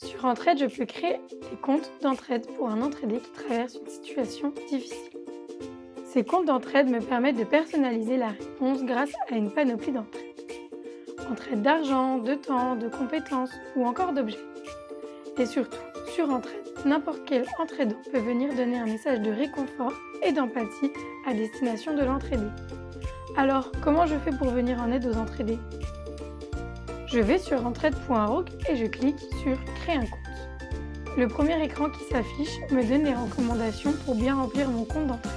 Sur Entraide, je peux créer des comptes d'entraide pour un entraidé qui traverse une situation difficile. Ces comptes d'entraide me permettent de personnaliser la réponse grâce à une panoplie d'entraides. Entraide d'argent, de temps, de compétences ou encore d'objets. Et surtout, sur Entraide, n'importe quel entraidant peut venir donner un message de réconfort et d'empathie à destination de l'entraidé. Alors, comment je fais pour venir en aide aux entraidés? Je vais sur entraide.org et je clique sur Créer un compte. Le premier écran qui s'affiche me donne les recommandations pour bien remplir mon compte d'entraide.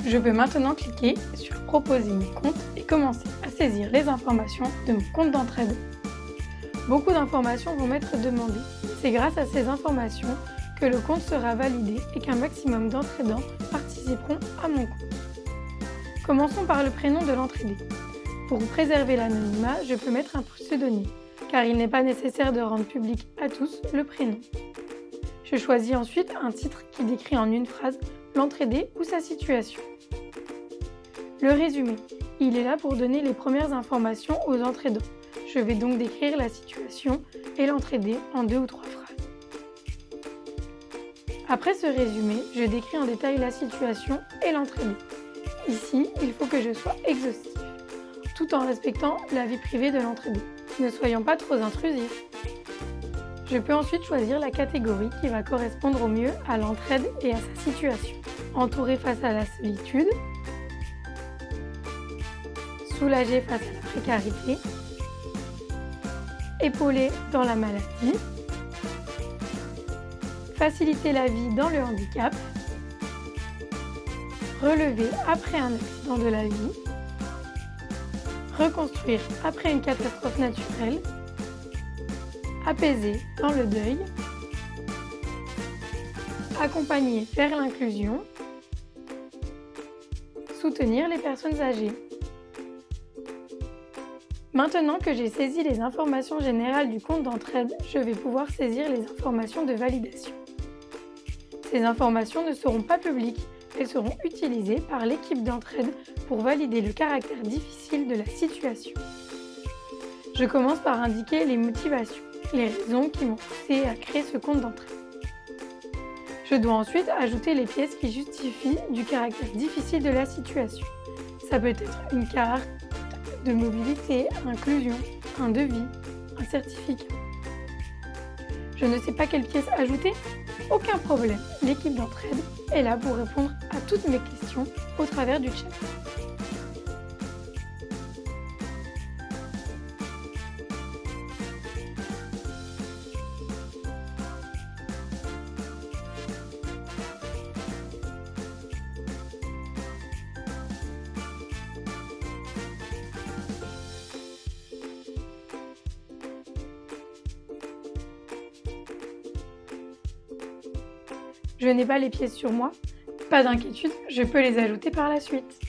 Je peux maintenant cliquer sur Proposer mon compte et commencer à saisir les informations de mon compte d'entraide. Beaucoup d'informations vont m'être demandées. C'est grâce à ces informations que le compte sera validé et qu'un maximum d'entraidants participeront à mon compte. Commençons par le prénom de l'entraidé. Pour préserver l'anonymat, je peux mettre un pseudonyme, car il n'est pas nécessaire de rendre public à tous le prénom. Je choisis ensuite un titre qui décrit en une phrase l'entraidé ou sa situation. Le résumé, il est là pour donner les premières informations aux entraidants. Je vais donc décrire la situation et l'entraidé en 2 ou 3 phrases. Après ce résumé, je décris en détail la situation et l'entraidé. Ici, il faut que je sois exhaustif, tout en respectant la vie privée de l'entraidé. Ne soyons pas trop intrusifs. Je peux ensuite choisir la catégorie qui va correspondre au mieux à l'entraide et à sa situation. Entouré face à la solitude, soulagé face à la précarité, épaulé dans la maladie, faciliter la vie dans le handicap, relever après un accident de la vie, reconstruire après une catastrophe naturelle, apaiser dans le deuil, accompagner vers l'inclusion, soutenir les personnes âgées. Maintenant que j'ai saisi les informations générales du compte d'entraide, je vais pouvoir saisir les informations de validation. Ces informations ne seront pas publiques, elles seront utilisées par l'équipe d'entraide pour valider le caractère difficile de la situation. Je commence par indiquer les motivations, les raisons qui m'ont poussé à créer ce compte d'entraide. Je dois ensuite ajouter les pièces qui justifient du caractère difficile de la situation. Ça peut être une carte de mobilité, inclusion, un devis, un certificat. Je ne sais pas quelle pièce ajouter? Aucun problème, l'équipe d'entraide est là pour répondre à toutes mes questions au travers du chat. Je n'ai pas les pièces sur moi? Pas d'inquiétude, je peux les ajouter par la suite.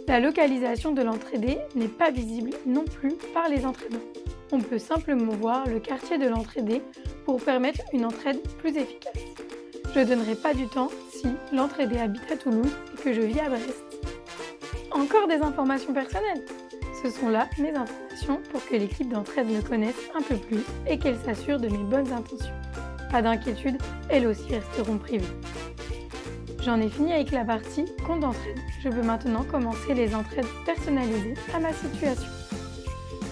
La localisation de l'entraidé n'est pas visible non plus par les entraidants. On peut simplement voir le quartier de l'entraidé pour permettre une entraide plus efficace. Je ne donnerai pas du temps si l'entraidé habite à Toulouse et que je vis à Brest. Encore des informations personnelles? Ce sont là mes informations pour que l'équipe d'entraide me connaisse un peu plus et qu'elle s'assure de mes bonnes intentions. Pas d'inquiétude, elles aussi resteront privées. J'en ai fini avec la partie compte d'entraide. Je peux maintenant commencer les entraides personnalisées à ma situation.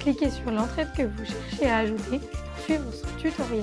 Cliquez sur l'entraide que vous cherchez à ajouter pour suivre ce tutoriel.